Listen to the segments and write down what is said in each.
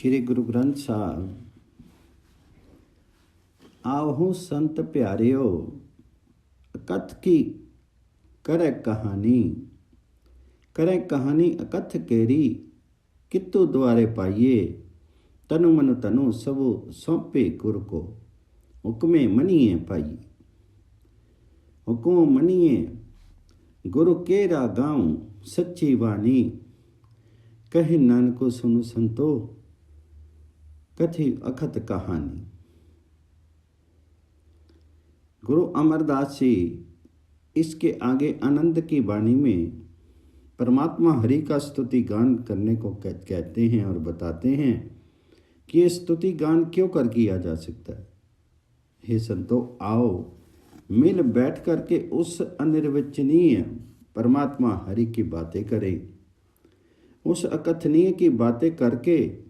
श्री गुरु ग्रंथ साहब आवहु संत प्यारियो अकथ की करे कहानी अकथ केरी कितु द्वारे पाइये तनु मनु तनु सबु सौंपे गुरु को हुक्मे मनिए पाइये हुकुम मनिए गुरु केरा गाँव सच्ची वाणी कहे नानको सुनु संतो कथी अखत कहानी। गुरु अमरदास जी इसके आगे आनंद की वाणी में परमात्मा हरि का स्तुति गान करने को कहते हैं और बताते हैं कि ये स्तुति गान क्यों कर किया जा सकता है। हे संतो, आओ मिल बैठ करके उस अनिर्वचनीय परमात्मा हरि की बातें करें, उस अकथनीय की बातें करके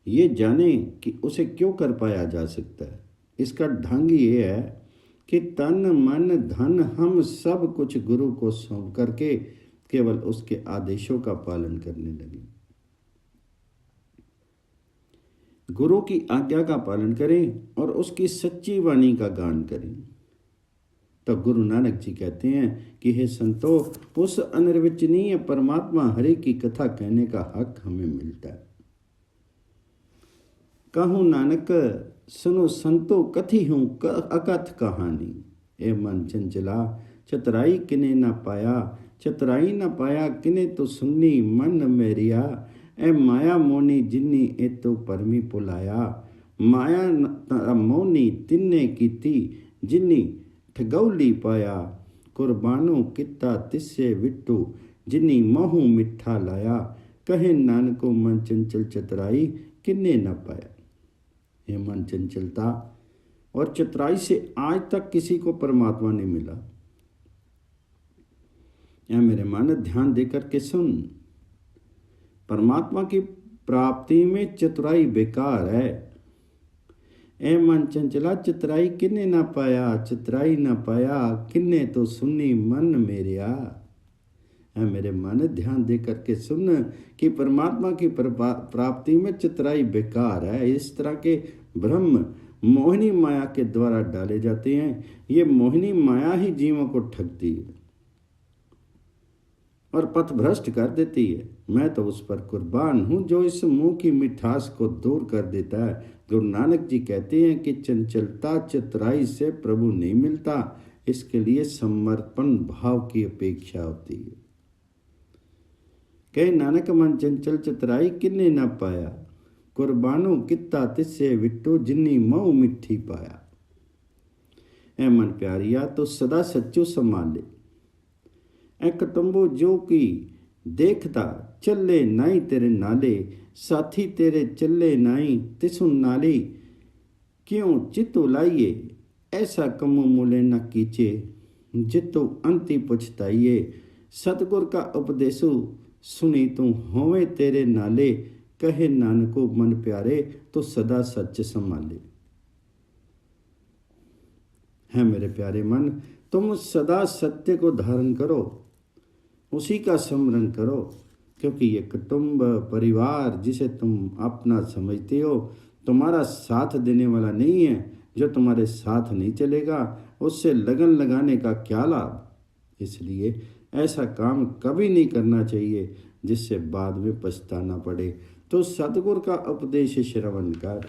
ये जाने कि उसे क्यों कर पाया जा सकता है। इसका ढंग ये है कि तन मन धन हम सब कुछ गुरु को सौंप करके केवल उसके आदेशों का पालन करने लगे, गुरु की आज्ञा का पालन करें और उसकी सच्ची वाणी का गान करें। तब गुरु नानक जी कहते हैं कि हे संतो, उस अनिर्वचनीय परमात्मा हरि की कथा कहने का हक हमें मिलता है। कहूँ नानक सुनो संतो कथी हूँ अकथ कहानी। ए मन चंचला चतुराई किने न पाया, चतुराई न पाया किने तो सुन्नी मन मेरिया। ए माया मोनी जिन्नी ए तो परमी पुलाया, माया मोनी तिन्ने कीती जिन्नी ठगौली पाया। कुर्बानो कित्ता तिस्से विट्टू जिन्नी महू मिठा लाया। कहे नानको मन चंचल चतुराई किन्ने न पाया। ये मन चंचलता और चतुराई से आज तक किसी को परमात्मा नहीं मिला। या मेरे मन ध्यान देकर के सुन, परमात्मा की प्राप्ति में चतुराई बेकार है। ए मन चंचला चतुराई किन्ने ना पाया, चतुराई ना पाया किन्ने तो सुनी मन मेरिया। मेरे मन ध्यान दे करके सुन कि परमात्मा की प्राप्ति में चतुराई बेकार है। इस तरह के ब्रह्म मोहिनी माया के द्वारा डाले जाते हैं। ये मोहिनी माया ही जीवों को ठगती है और पथ भ्रष्ट कर देती है। मैं तो उस पर कुर्बान हूँ जो इस मुंह की मिठास को दूर कर देता है। गुरु नानक जी कहते हैं कि चंचलता चतुराई से प्रभु नहीं मिलता, इसके लिए समर्पण भाव की अपेक्षा होती है। कहे नानक मन चंचल चतुराई किन्ने न पाया, कुर्बानो कित्ता तिस्से विट्टो जिन्नी मऊ मिठी पाया। ए मन प्यारिया तो सदा सच्चो संभाले, ए कटुंबो जो की देखता चले नाई तेरे नाले। साथी तेरे चले नाई तिसु नाली, क्यों चित्तो लाइए ऐसा कमो मूले न कीचे जितो अंति पुछताइए। सतगुर का उपदेशो सुनी तू होवे तेरे नाले। कहे नानको मन प्यारे तो सदा सच संभाले। है मेरे प्यारे मन, तुम सदा सत्य को धारण करो, उसी का स्मरण करो, क्योंकि ये कुटुंब परिवार जिसे तुम अपना समझते हो तुम्हारा साथ देने वाला नहीं है। जो तुम्हारे साथ नहीं चलेगा उससे लगन लगाने का क्या लाभ। इसलिए ऐसा काम कभी नहीं करना चाहिए जिससे बाद में पछताना पड़े। तो सतगुरु का उपदेश श्रवण कर,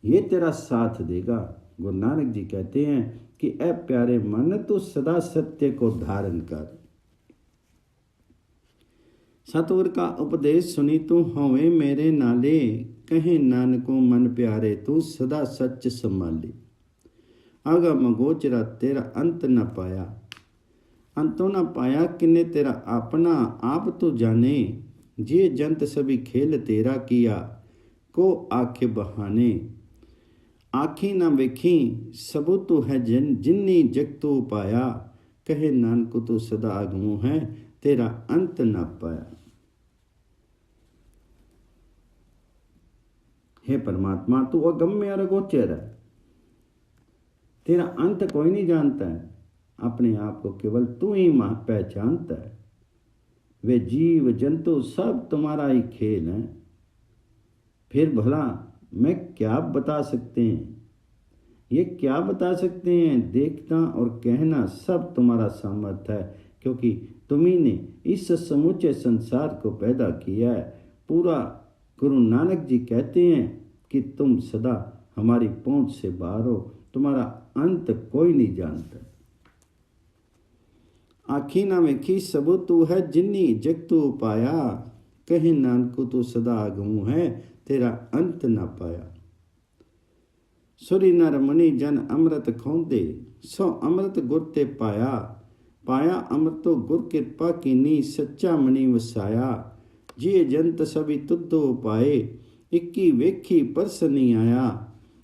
ये तेरा साथ देगा। गुरु नानक जी कहते हैं कि ऐ प्यारे मन तू सदा सत्य को धारण कर। सतगुर का उपदेश सुनी तू होवे मेरे नाले। कहे नानको मन प्यारे तू सदा सच संभाले। अगम गोचरा तेरा अंत न पाया, अंतो न पाया किन्ने तेरा अपना आप तो जाने। जे जंत सभी खेल तेरा किया को आखे बहाने। आखी न वेखी सबू तू है जिन्नी जग तू पाया। कहे नानको तू सदा अगमो है तेरा अंत न पाया। हे परमात्मा, तू अगम्य और अगोचर है, तेरा अंत कोई नहीं जानता है। अपने आप को केवल तू ही पहचानता है। वे जीव जंतु सब तुम्हारा ही खेल हैं। फिर भला मैं क्या बता सकते हैं, ये क्या बता सकते हैं। देखना और कहना सब तुम्हारा सामर्थ्य है, क्योंकि तुम्ही ने इस समूचे संसार को पैदा किया है। पूरा गुरु नानक जी कहते हैं कि तुम सदा हमारी पहुंच से बाहर हो, तुम्हारा अंत कोई नहीं जानता। आखी ना वेखी सबू तू है जिन्नी जग तू पाया, कहे नानको तू सदा आगू है, तेरा अंत ना पाया। सुरी नर मुनि जन अमृत खोंदे, सो अमृत गुर ते पाया। पाया अमृतो गुर कृपा कीनी, सच्चा मणि वसाया। जिये जंत सभी तुद्धो पाए, इक्की वेखी परस नहीं आया।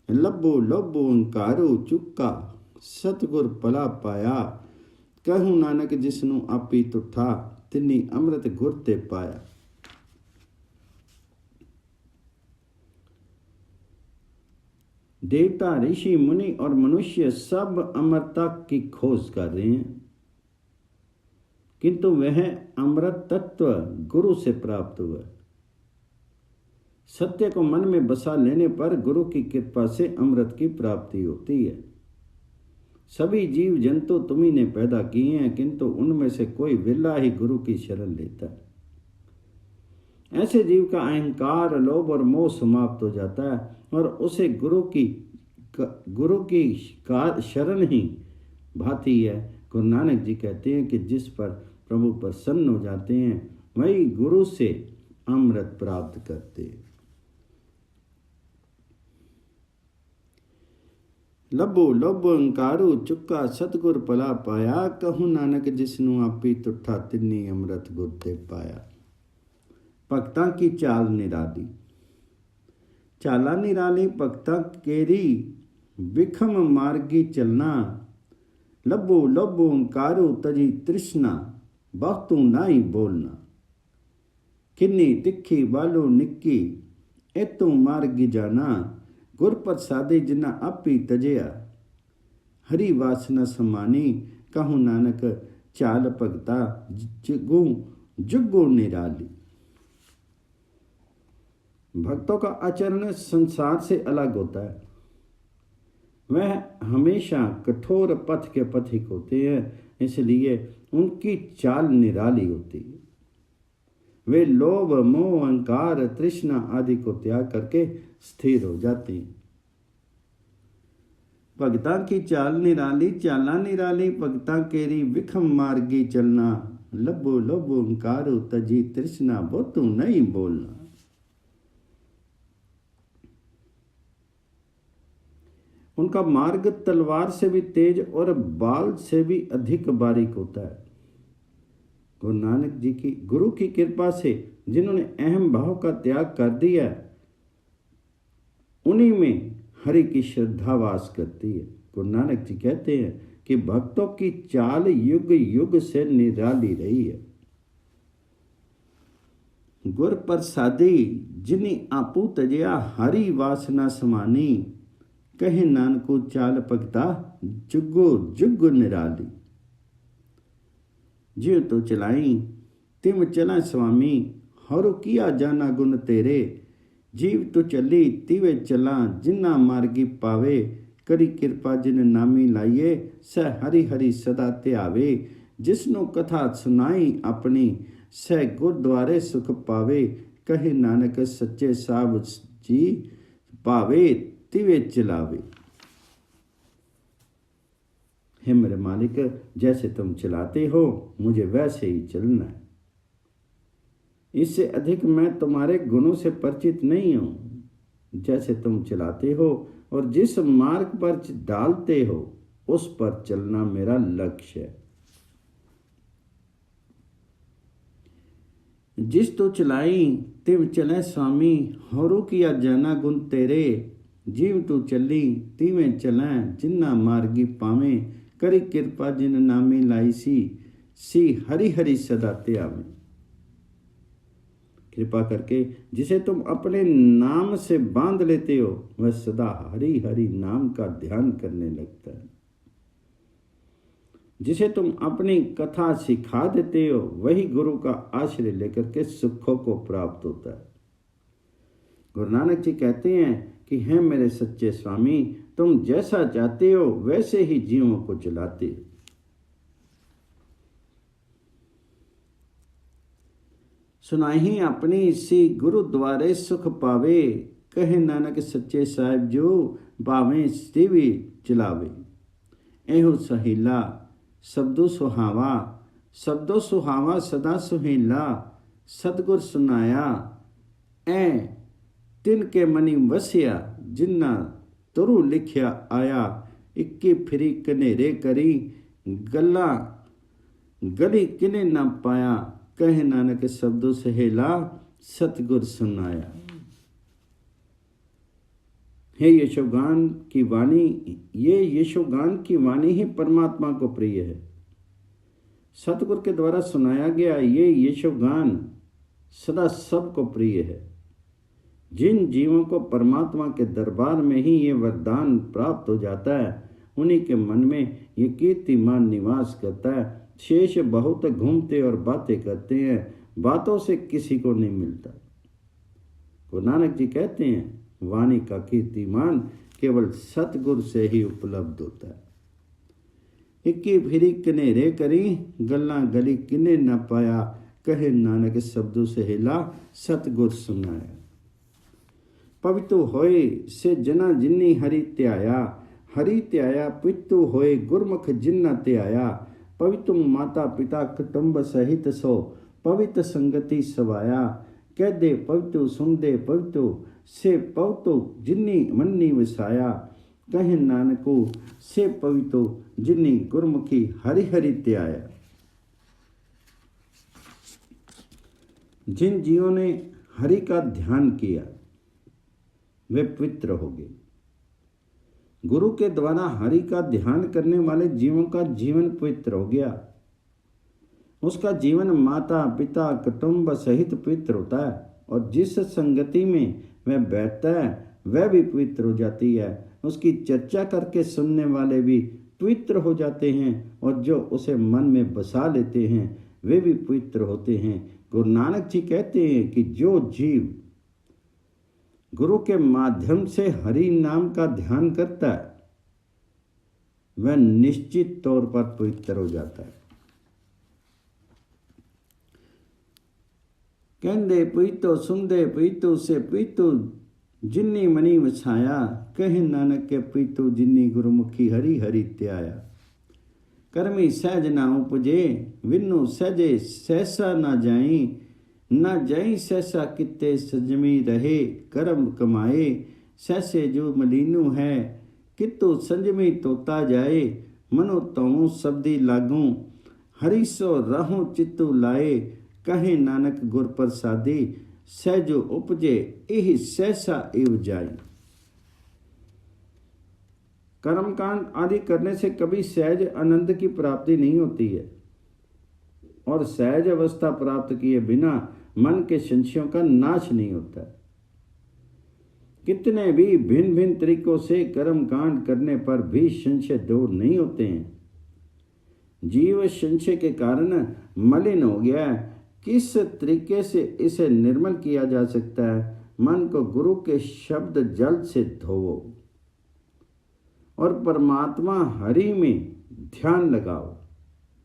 लब्बो लब्बो अंकारो चुक्का, सतगुर भला पाया। कहूँ नानक जिसनु आपी तुठा, तिन्नी अमृत गुर ते पाया। देवता ऋषि मुनि और मनुष्य सब अमरता की खोज कर रहे हैं, किंतु वह अमृत तत्व गुरु से प्राप्त हुआ। सत्य को मन में बसा लेने पर गुरु की कृपा से अमृत की प्राप्ति होती है। सभी जीव जंतु तुम्ही ने पैदा किए हैं, किंतु उनमें से कोई विरला ही गुरु की शरण लेता है। ऐसे जीव का अहंकार, लोभ और मोह समाप्त हो जाता है और उसे गुरु की शरण ही भाती है। गुरु नानक जी कहते हैं कि जिस पर प्रभु प्रसन्न हो जाते हैं वही गुरु से अमृत प्राप्त करते हैं। लब्बो लब्बो अंकारो चुक्का, सतगुर भला पाया। कहूँ नानक जिसनु आपी तुठा, तिन्नी अमृत गुर ते पाया। भगतां की चाल निराली, चाला निराली भगतां केरी, विखम मार्गी चलना। लब्बो लब्बो अंकारो तजी तृष्णा, बहुतू ना ही बोलना। किन्नी तिखी बालो निक्की, एतू मार्गी जाना। गुर प्रसादे जिन्ना आपी तजया, हरी वासना समानी। कहूँ नानक चाल भगता, जुगो जुगो निराली। भक्तों का आचरण संसार से अलग होता है। वह हमेशा कठोर पथ के पथिक होते हैं, इसलिए उनकी चाल निराली होती है। वे लोभ मोह अहंकार तृष्णा आदि को त्याग करके स्थिर हो जाते हैं। भगता की चाल निराली, चाला निराली भगता केरी, विखम मार्गी चलना। लब्बो लब्बो अहंकारो तजी तृष्णा, बहुतू नहीं बोलना। उनका मार्ग तलवार से भी तेज और बाल से भी अधिक बारीक होता है। गुरु नानक जी की गुरु की कृपा से जिन्होंने अहम भाव का त्याग कर दिया, उन्हीं में हरि की श्रद्धा वास करती है। गुरु नानक जी कहते हैं कि भक्तों की चाल युग युग से निराली रही है। गुर प्रसादी जिन्नी आपू तजया, हरि वासना समानी। कहे नानको चाल भगता, जुगो जुग निराली। जियो तो चलाई तिम चला स्वामी, हरु किया जाना गुण तेरे। जीव तो चली तिवे चला, जिन्ना मार्गी पावे। करी कृपा जिन नामी लाइए, स हरि हरि सदा त्यावे। जिसनो कथा सुनाई अपनी, स गुरुद्वारे सुख पावे। कहे नानक सच्चे साब जी, पावे तिवे चलावे। हे मेरे मालिक, जैसे तुम चलाते हो मुझे वैसे ही चलना है। इससे अधिक मैं तुम्हारे गुणों से परिचित नहीं हूं। जैसे तुम चलाते हो और जिस मार्ग पर डालते हो उस पर चलना मेरा लक्ष्य है। जिस तो चलाई तिव चले स्वामी, हरु किया जाना गुण तेरे। जीव तू चली तिवें चलें, जिन्ना मार्गी पावें। करी कृपा जिन नामी लाई सी हरि हरि सदा त्यावे। कृपा करके जिसे तुम अपने नाम से बांध लेते हो वह सदा हरि हरि नाम का ध्यान करने लगता है। जिसे तुम अपनी कथा सिखा देते हो वही गुरु का आश्रय लेकर के सुखों को प्राप्त होता है। गुरु नानक जी कहते हैं कि हैं मेरे सच्चे स्वामी, तुम जैसा चाहते हो वैसे ही जीवों को चलाते हो। सुनाही अपनी सी गुरु द्वारे सुख पावे, कहे नानक सच्चे साहिब जो भावें स्टीवी चलावे। एहो सहीला शब्दो सुहावा, शब्दो सुहावा सदा सुहेला, सतगुर सुनाया ऐ तिन के मनी वसिया, जिन्ना तुरु लिखिया आया, इक्की फिरी कनेरे करी, गल्ला गली किने न पाया, कहे नानक शब्दों सहेला, सतगुर सुनाया। हे यशोगान की वाणी, ये यशोगान की वाणी ही परमात्मा को प्रिय है। सतगुर के द्वारा सुनाया गया ये यशोगान सदा सबको प्रिय है। जिन जीवों को परमात्मा के दरबार में ही ये वरदान प्राप्त हो जाता है, उन्हीं के मन में ये कीर्तिमान निवास करता है। शेष बहुत घूमते और बातें करते हैं, बातों से किसी को नहीं मिलता। गुरु नानक जी कहते हैं वाणी का कीर्तिमान केवल सतगुर से ही उपलब्ध होता है। इक्की फिरी कनेरे करी, गल्ला गली किने न पाया, कहे नानक शब्दों से हिला, सतगुर सुनाया। पवित्र होए से जना जिन्नी हरि त्याया, हरि त्याया पितु होए गुरमुख जिन्ना त्याया। पवित्र माता पिता कुटुंब सहित सो, पवित्र संगति सवाया। कह दे पवित्र सुन दे पवित्र, से पवित्र जिन्नी मन्नी वसाया। कहे नानको से पवित्र जिन्नी गुरमुखी हरि हरि त्याया। जिन जीवों ने हरि का ध्यान किया वे पवित्र हो गए। गुरु के द्वारा हरि का ध्यान करने वाले जीवों का जीवन पवित्र हो गया। उसका जीवन माता पिता कुटुंब सहित पवित्र होता है, और जिस संगति में वह बैठता है वह भी पवित्र हो जाती है। उसकी चर्चा करके सुनने वाले भी पवित्र हो जाते हैं, और जो उसे मन में बसा लेते हैं वे भी पवित्र होते हैं। गुरु नानक जी कहते हैं कि जो जीव गुरु के माध्यम से हरि नाम का ध्यान करता है वह निश्चित तौर पर पवित्र हो जाता है। कहते पवित्र सुनदे पवित्र से पवित्र जिन्नी मनी वछाया, कहे नानक के पवित्र जिन्नी गुरुमुखी हरि हरि त्याया। कर्मी सहज ना उपजे, विनु सहजे सहसा ना जाई, ना जाई सहसा किते सजमी रहे, कर्म कमाए सहसे जो मलीनु है, कितु संजमी तोता जाए, मनो तऊ शब्दी लागू, हरि सो रहूं चित्तु लाए, कहे नानक गुर प्रसादी, सहजो उपजे एहि सहसा एव जाई। कर्मकांड आदि करने से कभी सहज आनंद की प्राप्ति नहीं होती है, और सहज अवस्था प्राप्त किए बिना मन के संशयों का नाश नहीं होता। कितने भी भिन्न भिन्न तरीकों से कर्म कांड करने पर भी संशय दूर नहीं होते हैं। जीव संशय के कारण मलिन हो गया है। किस तरीके से इसे निर्मल किया जा सकता है? मन को गुरु के शब्द जल से धोवो और परमात्मा हरि में ध्यान लगाओ,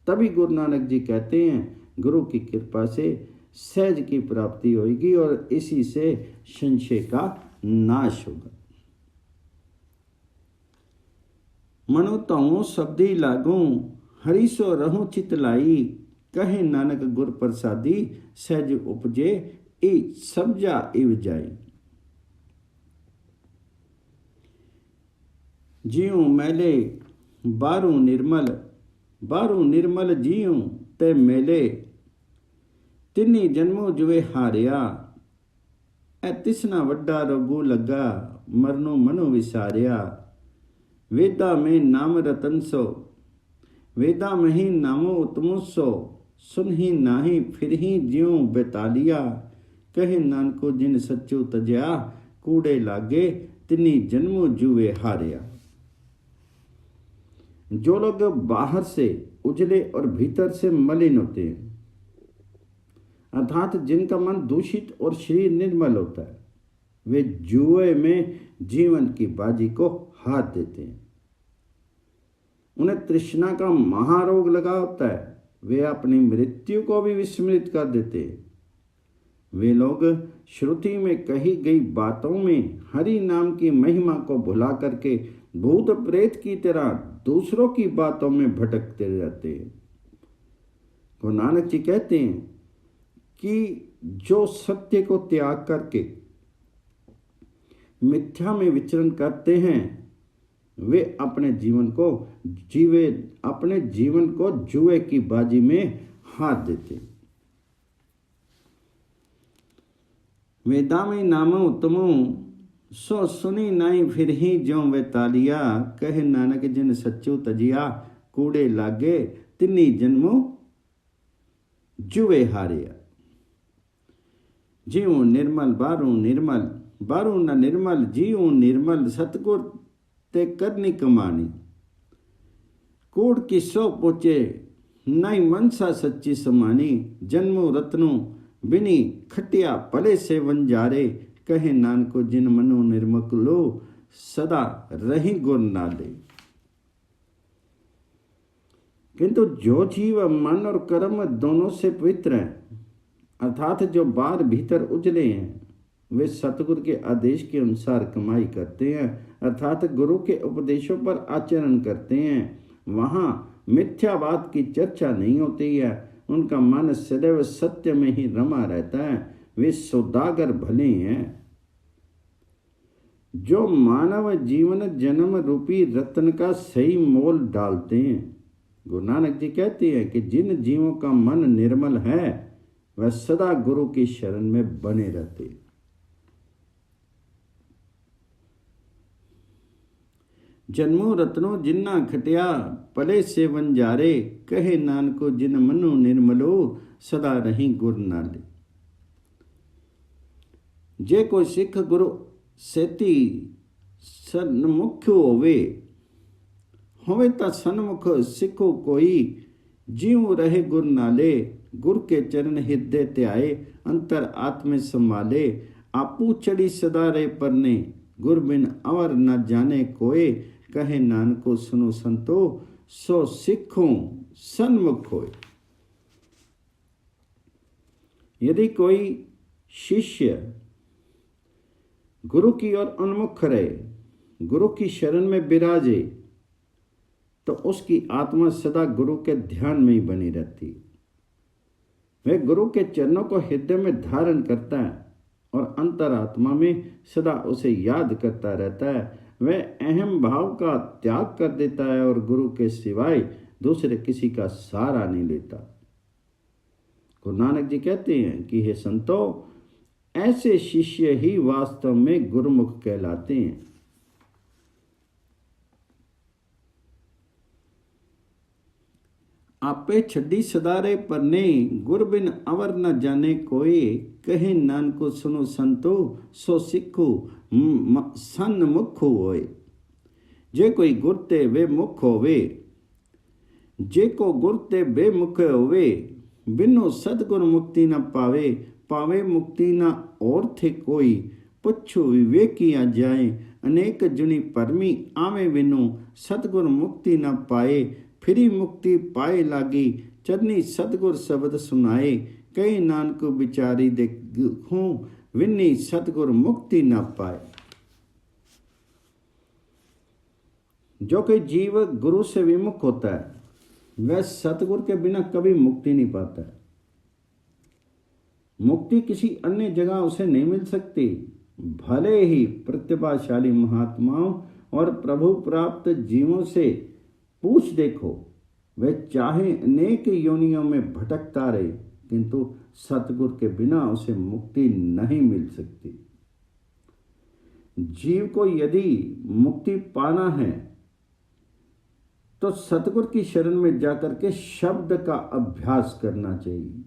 तभी गुरु नानक जी कहते हैं गुरु की कृपा से सहज की प्राप्ति होगी और इसी से संशय का नाश होगा। मनो तऊ शब्दी लागू, हरि सो रहूं चित लाई, कहे नानक गुर प्रसादी, सहज उपजे ए सबजा इव जाई। जियो मैले बारू निर्मल जियो ते मेले, तिन्नी जन्मों जुए हारिया, ए तिसना वड्डा रोगू लगा, मरनो मनो विसारिया। वेदा में नाम रतन सो, वेदा में ही नामो उत्तमो सो, सुन ही नाही फिर ही ज्यों बेतालिया, कहे नानको जिन सच्चो तजया, कूड़े लागे तिन्नी जन्मों जुए हारिया। जो लोग बाहर से उजले और भीतर से मलिन होते हैं, अर्थात जिनका मन दूषित और शरीर निर्मल होता है, वे जुए में जीवन की बाजी को हार देते हैं। उन्हें तृष्णा का महारोग लगा होता है, वे अपनी मृत्यु को भी विस्मृत कर देते हैं। वे लोग श्रुति में कही गई बातों में हरि नाम की महिमा को भुला करके भूत प्रेत की तरह दूसरों की बातों में भटकते रहते हैं। गुरु नानक जी कहते हैं कि जो सत्य को त्याग करके मिथ्या में विचरण करते हैं, वे अपने जीवन को जुए की बाजी में हार देते हैं। वेदा में नाम उत्तमो सो सुनी नाई फिर ही ज्यों वे तालिया, कहे नानक जिन सच्चो तजिया, कूड़े लागे तिन्नी जन्मो जुए हारिया। जीव निर्मल बारू निर्मल, बारू न निर्मल जीव निर्मल, सतगुर ते करनी कमानी, कूड़ की सो पोचे नाई मनसा सच्ची समानी, जन्मो रत्नो बिनी खटिया पले से वंजारे, कहे नानको जिन मनो निर्मकुलो, सदा रही गुर नाले। किंतु जो जीव मन और कर्म दोनों से पवित्र हैं, अर्थात जो बाहर भीतर उजले हैं, वे सतगुरु के आदेश के अनुसार कमाई करते हैं, अर्थात गुरु के उपदेशों पर आचरण करते हैं। वहाँ मिथ्यावाद की चर्चा नहीं होती है, उनका मन सदैव सत्य में ही रमा रहता है। वे सौदागर भले हैं। जो मानव जीवन जन्म रूपी रत्न का सही मोल डालते हैं। गुरु नानक जी कहते हैं कि जिन जीवों का मन निर्मल है, वह सदा गुरु की शरण में बने रहते हैं। जन्मो रत्नो जिन्ना खटिया, पले से वंजारे, कहे नानको जिन मनो निर्मलो, सदा रही गुर नाले। जे कोई सिख गुरु सेती सन्मुख होवे ता सन्मुख सिखो कोई, जीव रहे गुर नाले, गुर के चरण हृदय त्याए, अंतर आत्म संभाले, आपू चढ़ी सदा रे परने, गुर बिन अवर न जाने कोय, कहे नानको सुनो संतो, सो सिखों सन्मुख होए। यदि कोई शिष्य गुरु की ओर उन्मुख रहे, गुरु की शरण में विराजे, तो उसकी आत्मा सदा गुरु के ध्यान में ही बनी रहती। वह गुरु के चरणों को हृदय में धारण करता है और अंतरात्मा में सदा उसे याद करता रहता है। वह अहम भाव का त्याग कर देता है और गुरु के सिवाय दूसरे किसी का सहारा नहीं लेता। गुरु नानक जी कहते हैं कि हे संतो, ऐसे शिष्य ही वास्तव में गुरुमुख कहलाते हैं। आपे छड्डी सदारे परने, गुर बिन अवर न जाने कोई, कहे नानको सुनो संतो, सो सिखो सन्मुख होए। जे कोई गुर ते वे मुख होवे, जे को गुर ते बेमुख होवे, बिनो सतगुर मुक्ति न पावे, पावे मुक्ति न और थे कोई, पुछो विवेकिया जाए, अनेक जुनी परमी आवे बिनु, सतगुर मुक्ति न पाए, फिरी मुक्ति पाए लागी, चरनी सतगुर शब्द सुनाए, कई नानक बिचारी देखूं, विन्नी सतगुर मुक्ति न पाए। जो कोई जीव गुरु से विमुख होता है, वह सतगुरु के बिना कभी मुक्ति नहीं पाता है। मुक्ति किसी अन्य जगह उसे नहीं मिल सकती। भले ही प्रतिभाशाली महात्माओं और प्रभु प्राप्त जीवों से पूछ देखो, वे चाहे अनेक योनियों में भटकता रहे, किंतु सतगुरु के बिना उसे मुक्ति नहीं मिल सकती। जीव को यदि मुक्ति पाना है तो सतगुरु की शरण में जाकर के शब्द का अभ्यास करना चाहिए,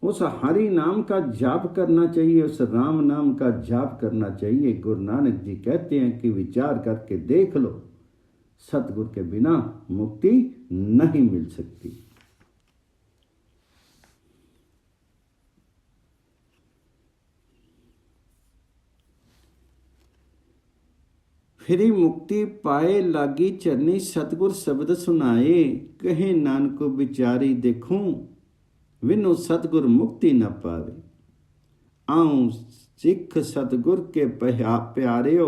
उस हरि नाम का जाप करना चाहिए, उस राम नाम का जाप करना चाहिए। गुरु नानक जी कहते हैं कि विचार करके देख लो, सतगुरु के बिना मुक्ति नहीं मिल सकती। फिरी मुक्ति पाए लागी चरनी सतगुर शब्द सुनाए। कहे नानक विचारी देखूं विनु सतगुर मुक्ति न पावे। आऊं सिख सतगुर के प्यारियो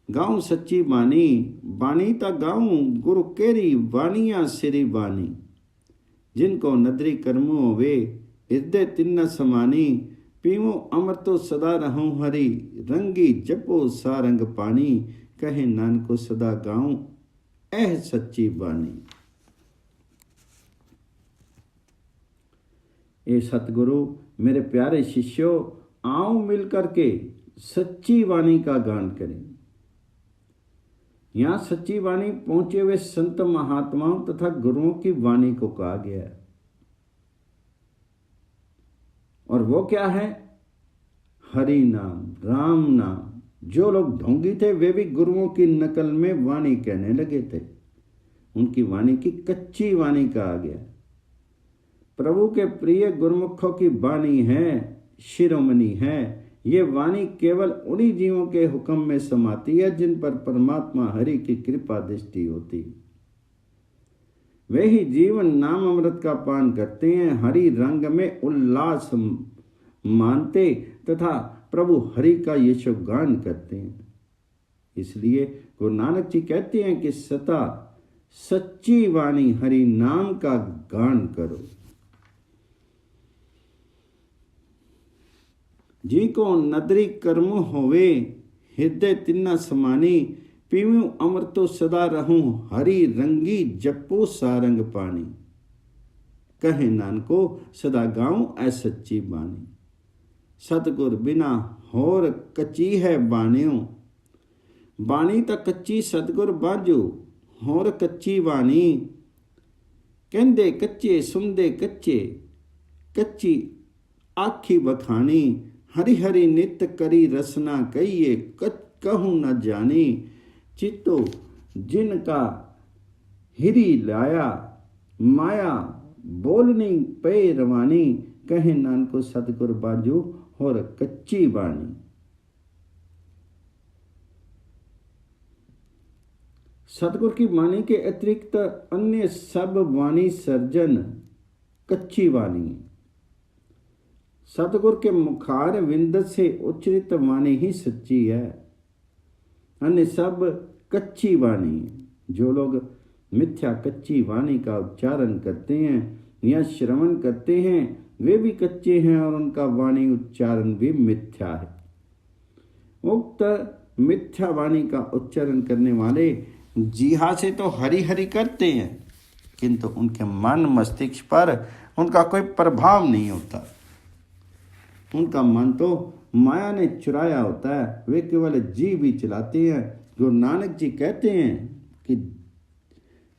गाऊं सच्ची बानी। बानी ता गाऊं गुरु केरी बानिया सिरी बानी। जिनको नदरी कर्मो होवे हृदय तिन्न समानी। पीवो अमृतो सदा रहूं हरि रंगी जपो सारंग पानी। कहे नानको सदा गाऊं एह सच्ची बानी। ए सतगुरु मेरे प्यारे शिष्यों, आओ मिल करके सच्ची वाणी का गान करें। यहाँ सच्ची वाणी पहुंचे हुए संत महात्माओं तथा गुरुओं की वाणी को कहा गया है। और वो क्या है? हरि नाम, राम नाम। जो लोग ढोंगी थे वे भी गुरुओं की नकल में वाणी कहने लगे थे। उनकी वाणी की कच्ची वाणी कहा गया। प्रभु के प्रिय गुरुमुखों की वाणी है, शिरोमणि है। ये वाणी केवल उन्हीं जीवों के हुक्म में समाती है जिन पर परमात्मा हरि की कृपा दृष्टि होती। वे ही जीवन नाम अमृत का पान करते हैं, हरि रंग में उल्लास मानते तथा प्रभु हरि का यशोगान करते हैं। इसलिए गुरु नानक जी कहते हैं कि सदा सच्ची वाणी हरि नाम का गान करो। जी को नदरी कर्म होवे हृदय तिन्ना समानी। पीवू अमृतो सदा रहूं हरि रंगी जपो सारंग पानी। कहे नानको सदा गाऊं ऐ सच्ची बानी। सतगुर बिना होर कच्ची है बाणियों। बाणी ता कच्ची सतगुर बाजो होर कच्ची बाणी। कहंदे कच्चे सुनदे कच्चे कच्ची आखी बखानी। हरि हरि नित करी रसना कहिए कहूँ न जानी। चित्तो जिनका हिरी लाया माया बोलनी पे रवानी। कहे नानको सतगुर बाजू और कच्ची बाणी। सतगुर की वाणी के अतिरिक्त अन्य सब वाणी सर्जन कच्ची वाणी। सतगुर के मुखार विंद से उच्चरित वाणी ही सच्ची है, अन्य सब कच्ची वाणी है। जो लोग मिथ्या कच्ची वाणी का उच्चारण करते हैं या श्रवण करते हैं वे भी कच्चे हैं और उनका वाणी उच्चारण भी मिथ्या है। उक्त मिथ्या वाणी का उच्चारण करने वाले जीहा से तो हरि हरि करते हैं किंतु उनके मन मस्तिष्क पर उनका कोई प्रभाव नहीं होता। उनका मन तो माया ने चुराया होता है, वे केवल जीव ही चलाते हैं। गुरु नानक जी कहते हैं कि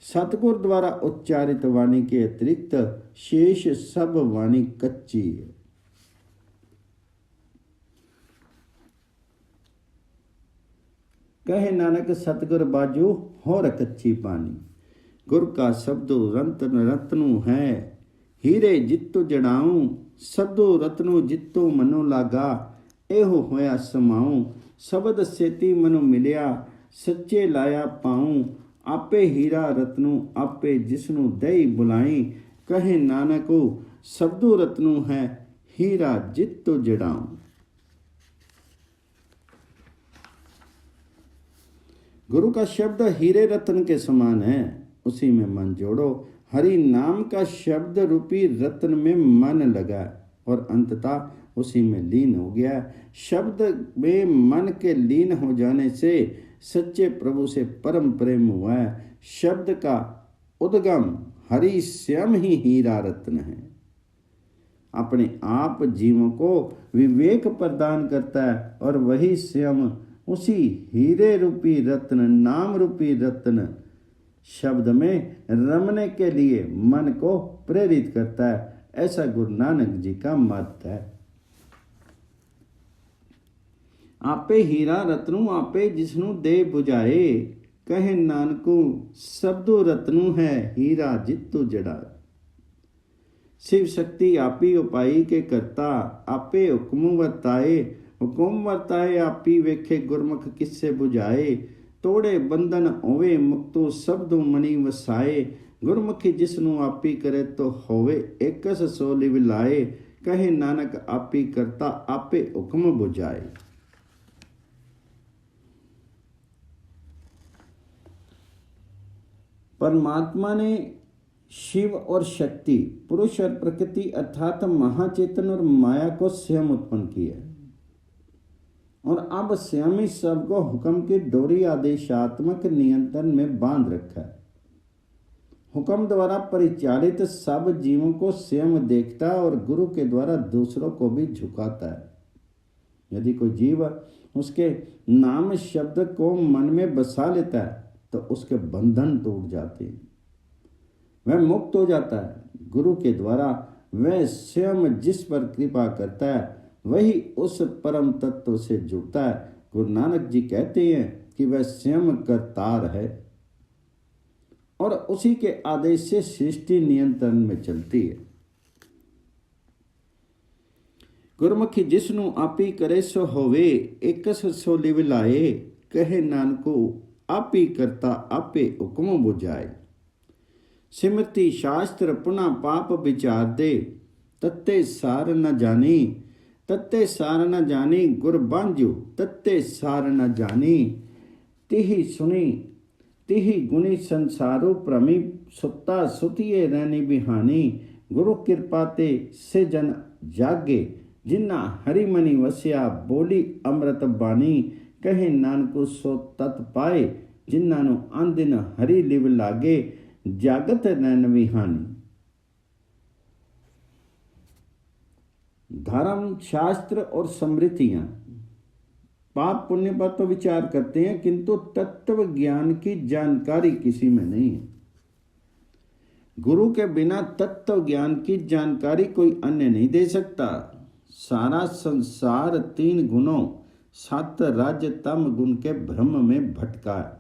सतगुर द्वारा उच्चारित वाणी के अतिरिक्त शेष सब वाणी कच्ची है। कहे नानक सतगुर बाजू होर कच्ची पानी। गुर का शब्दो रत्न रत्नु है हीरे जित्तो जड़ाऊं। शब्दो रत्नो जित्तो मनो लागा एहो होया समाऊं। शब्द सेती मनो मिलिया सच्चे लाया पाऊं। आपे हीरा रत्नु आपे जिसनु दई बुलाई। कहे नानको शब्दो रत्नु है हीरा जित्तो जड़ाऊं। गुरु का शब्द हीरे रत्न के समान है, उसी में मन जोड़ो। हरि नाम का शब्द रूपी रत्न में मन लगा और अंततः उसी में लीन हो गया। शब्द में मन के लीन हो जाने से सच्चे प्रभु से परम प्रेम हुआ है। शब्द का उद्गम हरि स्वयं ही हीरा रत्न है। अपने आप जीवों को विवेक प्रदान करता है और वही स्वयं उसी हीरे रूपी रत्न नाम रूपी रत्न शब्द में रमने के लिए मन को प्रेरित करता है। ऐसा गुरु नानक जी का मत है। आपे हीरा रत्नु आपे जिसनु दे बुझाए। कहे नानको शब्दो रत्नु है हीरा जित्तो जड़ा। शिव शक्ति आपी उपाई के करता आपे हुक्म बताए। हुकुम वरताए आपी वेखे गुरमुख किस्से बुझाए। तोड़े बंधन होवे मुक्तो सबदु मनी वसाए। गुरमुखी जिसनु आपी करे तो होवे एकस सो लिव लाए। कहे नानक आपी करता आपे हुक्म बुझाए। परमात्मा ने शिव और शक्ति, पुरुष और प्रकृति अर्थात महाचेतन और माया को स्वयं उत्पन्न किया और अब स्वयं ही सबको हुक्म की डोरी आदेशात्मक नियंत्रण में बांध रखा है। हुक्म द्वारा परिचालित सब जीवों को स्वयं देखता है और गुरु के द्वारा दूसरों को भी झुकाता है। यदि कोई जीव उसके नाम शब्द को मन में बसा लेता है तो उसके बंधन टूट जाते हैं, वह मुक्त हो जाता है। गुरु के द्वारा वह स्वयं जिस पर कृपा करता है वही उस परम तत्व से जुड़ता है। गुरु नानक जी कहते हैं कि वह स्वयं करतार है और उसी के आदेश से सृष्टि नियंत्रण में चलती है। गुरमुखी जिसनु आपी करे सो होवे एकस सो लिव लाए। कहे नानको आपी करता आपे हुक्म बुझाए। सिमरति शास्त्र पुनः पाप विचार दे। तत्ते सार न जानी, तत्ते सार न जानी। गुर बांझो तत्ते सार न जानी। तिहि सुनी तिहि गुणी संसारो प्रमी। सुत्ता सुतिए रहनी बिहानी। गुरु कृपा ते से जन जागे। जिन्ना हरि मनि वस्या बोली अमृत बानी। कहे नानको सो तत् पाए। जिन्ना नु आंदिन हरि लिव लागे। जागत नैन विहानी। धर्म शास्त्र और समृद्धियां पाप पुण्य पर तो विचार करते हैं किंतु तत्व ज्ञान की जानकारी किसी में नहीं है। गुरु के बिना तत्व ज्ञान की जानकारी कोई अन्य नहीं दे सकता। सारा संसार 3 गुणों 7 राज्य तम गुण के भ्रम में भटका है।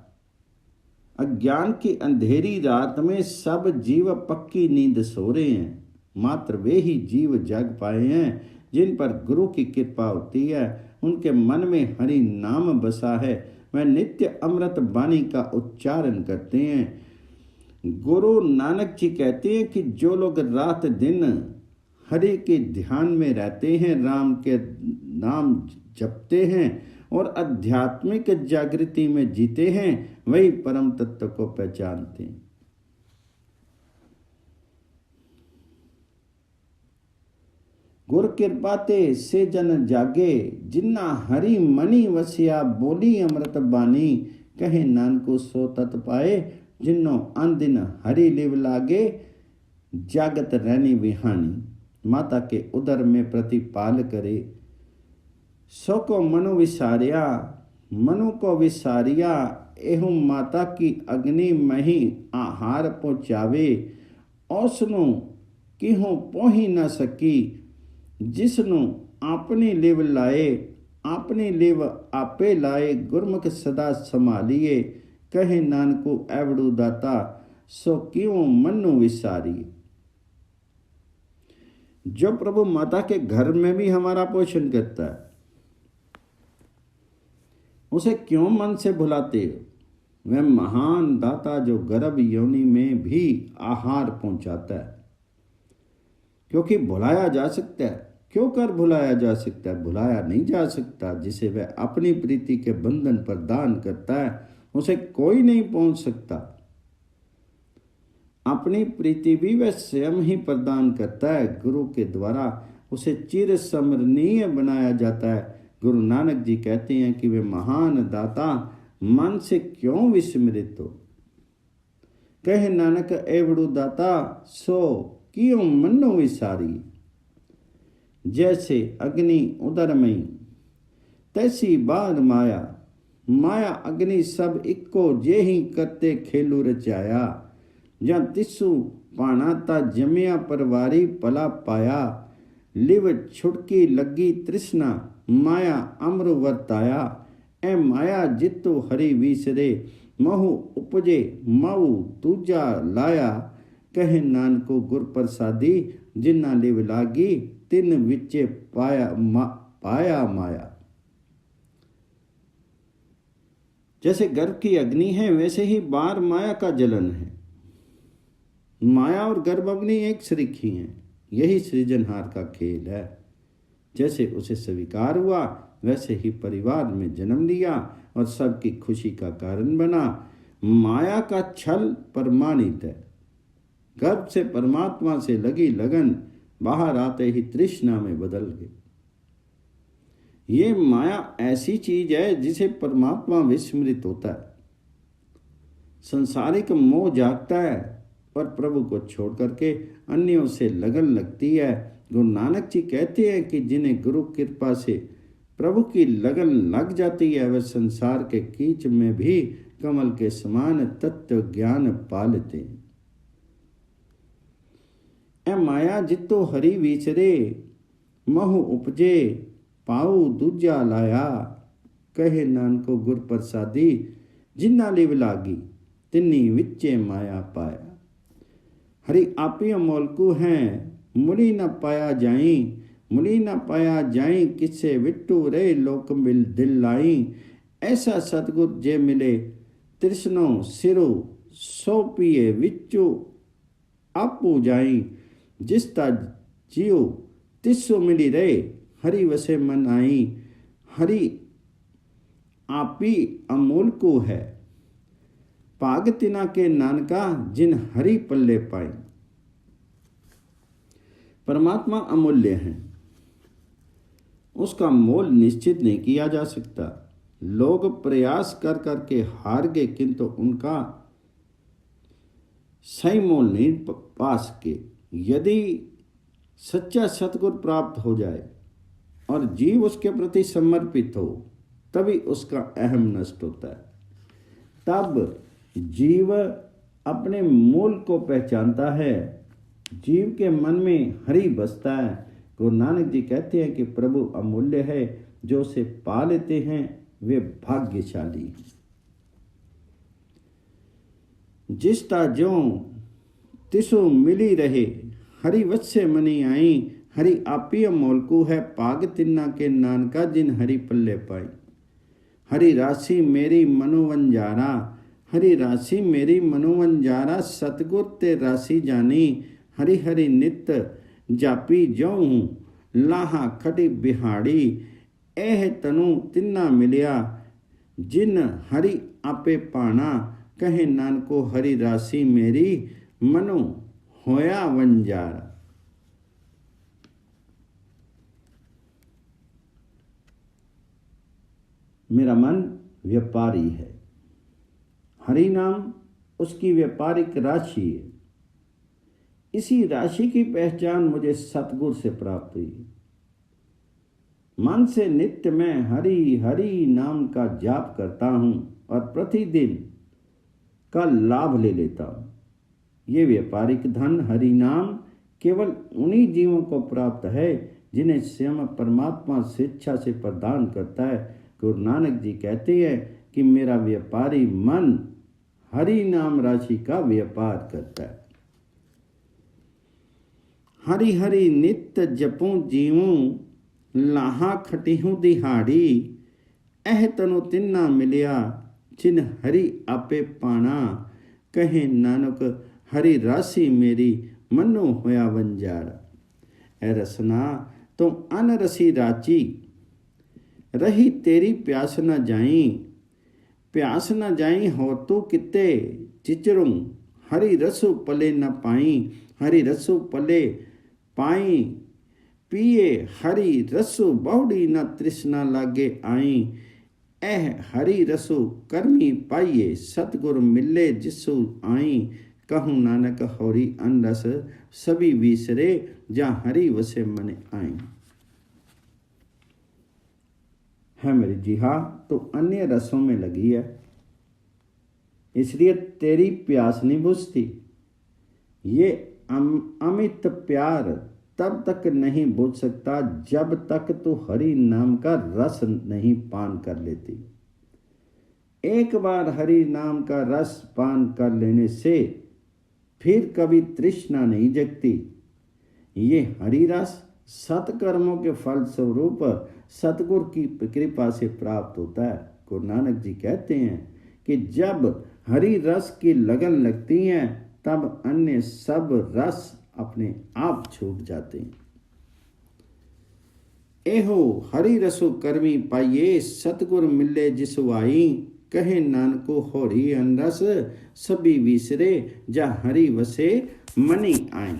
अज्ञान की अंधेरी रात में सब जीव पक्की नींद सो रहे हैं। मात्र वे ही जीव जाग पाए हैं जिन पर गुरु की कृपा होती है। उनके मन में हरि नाम बसा है। वह नित्य अमृत वाणी का उच्चारण करते हैं। गुरु नानक जी कहते हैं कि जो लोग रात दिन हरि के ध्यान में रहते हैं, राम के नाम जपते हैं और आध्यात्मिक जागृति में जीते हैं, वही परम तत्व को पहचानते हैं। गुर कृपा ते से जन जागे। जिन्ना हरि मनि वसिया बोली अमृत बानी। कहे नानको सो तत् पाए। जिन्नो आंदिन हरि लिव लागे। जागत रहनी विहानी। माता के उदर में प्रतिपाल करे। सो को मनु विसारिया। मनु को विसारिया। एहु माता की अग्नि मही आहार पहुँचावे। औसनु किहूँ पोही न सकी। जिसनु आपनी लिव लाए। आपनी लिव आपे लाए। गुरमुख सदा संभालिए। कहे नानको एवड़ू दाता। सो क्यों मनु विसारी। जो प्रभु माता के घर में भी हमारा पोषण करता है, उसे क्यों मन से भुलाते हो। वह महान दाता जो गर्भ योनि में भी आहार पहुंचाता है। क्योंकि भुलाया जा सकता है, क्यों कर भुलाया जा सकता है। भुलाया नहीं जा सकता। जिसे वह अपनी प्रीति के बंधन पर दान करता है उसे कोई नहीं पहुंच सकता। अपनी प्रीति भी वह स्वयं ही प्रदान करता है। गुरु के द्वारा उसे चिर स्मरणीय बनाया जाता है। गुरु नानक जी कहते हैं कि वे महान दाता मन से क्यों विस्मृत हो। कहे नानक एवड़ू दाता सो क्यों मनो विसारी। जैसे अग्नि उदर में तैसी बार माया। माया अग्नि सब इक्को जे ही करते खेलू रचाया। जहाँ तिस्सु पाना ता जमिया परवारी पला पाया। लिव छुटकी लगी तृष्णा माया अमरु वर्ताया। ए माया जितु हरि विसरे महु उपजे मऊ दूजा लाया। कहे नानको गुर प्रसादी जिन्ना लिव लागी तिन विचे पाया माया। जैसे गर्भ की अग्नि है वैसे ही बार माया का जलन है। माया और गर्भ अग्नि एक सरीखी हैं। यही सृजनहार का खेल है। जैसे उसे स्वीकार हुआ वैसे ही परिवार में जन्म लिया और सबकी खुशी का कारण बना। माया का छल प्रमाणित है। गर्भ से परमात्मा से लगी लगन बाहर आते ही तृष्णा में बदल गई। ये माया ऐसी चीज है जिसे परमात्मा विस्मृत होता है। संसारिक मोह जागता है और प्रभु को छोड़ करके अन्यों से लगन लगती है। गुरु नानक जी कहते हैं कि जिन्हें गुरु कृपा से प्रभु की लगन लग जाती है वह संसार के कीच में भी कमल के समान तत्व ज्ञान पा लेते हैं। ए माया जितो हरि विचरे महु उपजे पाऊ दूजा लाया। कहे नानको गुर प्रसादी जिन्ना लिव लागी तिन्नी विच्चे माया पाया। हरि आपी अमोलकू हैं मुली न पाया जाई। मुली न पाया जाई किसे विट्टू रे लोक मिल दिल लाई। ऐसा सतगुर जे मिले तृष्णो सिरो सो पिए विच्चू आपू जाई। जिसता जियो तिस्सो मिली रे हरि वसे मन आई। हरि आपी अमूल को है पाग तिना के नानका जिन हरि पल्ले पाई। परमात्मा अमूल्य है। उसका मोल निश्चित नहीं किया जा सकता। लोग प्रयास कर करके हार गए किंतु उनका सही मोल नहीं पा सके। यदि सच्चा सतगुर प्राप्त हो जाए और जीव उसके प्रति समर्पित हो तभी उसका अहम नष्ट होता है। तब जीव अपने मूल को पहचानता है। जीव के मन में हरि बसता है। गुरु नानक जी कहते हैं कि प्रभु अमूल्य है। जो उसे पा लेते हैं वे भाग्यशाली हैं। जिसता ज्यों तिसो मिली रहे हरि वत्से मनी आई। हरि आपी अमोलकू है पाग तिन्ना के नानका जिन हरि पल्ले पाई। हरि राशि मेरी मनोवंजारा। हरि राशि मेरी मनोवंजारा सतगुर ते राशि जानी। हरि हरि नित जापी ज्यों हूँ लाहा खटी बिहाड़ी। एह तनु तिन्ना मिलिया जिन हरि आपे पाना। कहे नानको हरि राशि मेरी मनो होया वंजारा। मेरा मन व्यापारी है। हरि नाम उसकी व्यापारिक राशि है। इसी राशि की पहचान मुझे सतगुर से प्राप्त हुई। मन से नित्य मैं हरि हरि नाम का जाप करता हूँ और प्रतिदिन का लाभ ले लेता हूँ। ये व्यापारिक धन हरि नाम केवल उन्हीं जीवों को प्राप्त है जिन्हें स्वयं परमात्मा स्वेच्छा से प्रदान करता है। गुरु नानक जी कहते हैं कि मेरा व्यापारी मन हरि नाम राशि का व्यापार करता है। हरि हरि नित्य जपूं जीवूं लाहा खटिहूं दिहाड़ी। एह तनु तिन्ना मिलिया जिन हरि आपे पाना। कहे नानक हरि राशि मेरी मनो होया वंजारा। ए रसना तुम अन रसी राची रही तेरी प्यास न जाई। प्यास न जाई हो तू किते चिचरूं हरि रसु पले न पाई। हरि रसु पले पाई पिए हरि रसु बहुड़ी न तृष्णा लागे आई। एह हरि रसु कर्मी पाइये सतगुर मिले जिसु आई। कहूँ नानक होरी अन रस सभी विसरे जा हरि वसे मन आई। है मेरी जी हाँ तो अन्य रसों में लगी है इसलिए तेरी प्यास नहीं बुझती। ये अमित प्यार तब तक नहीं बुझ सकता जब तक तू हरि नाम का रस नहीं पान कर लेती। एक बार हरि नाम का रस पान कर लेने से फिर कभी तृष्णा नहीं जगती। ये हरि रस सत्कर्मों के फल स्वरूप सतगुर की कृपा से प्राप्त होता है। गुरु नानक जी कहते हैं कि जब हरि रस की लगन लगती है तब अन्य सब रस अपने आप छूट जाते हैं। एहो हरि रसो करमी पाइये, सतगुर मिले जिसु आई, कहे नानको होरी अनरस, सभी विसरे जा हरि वसे मनी आए।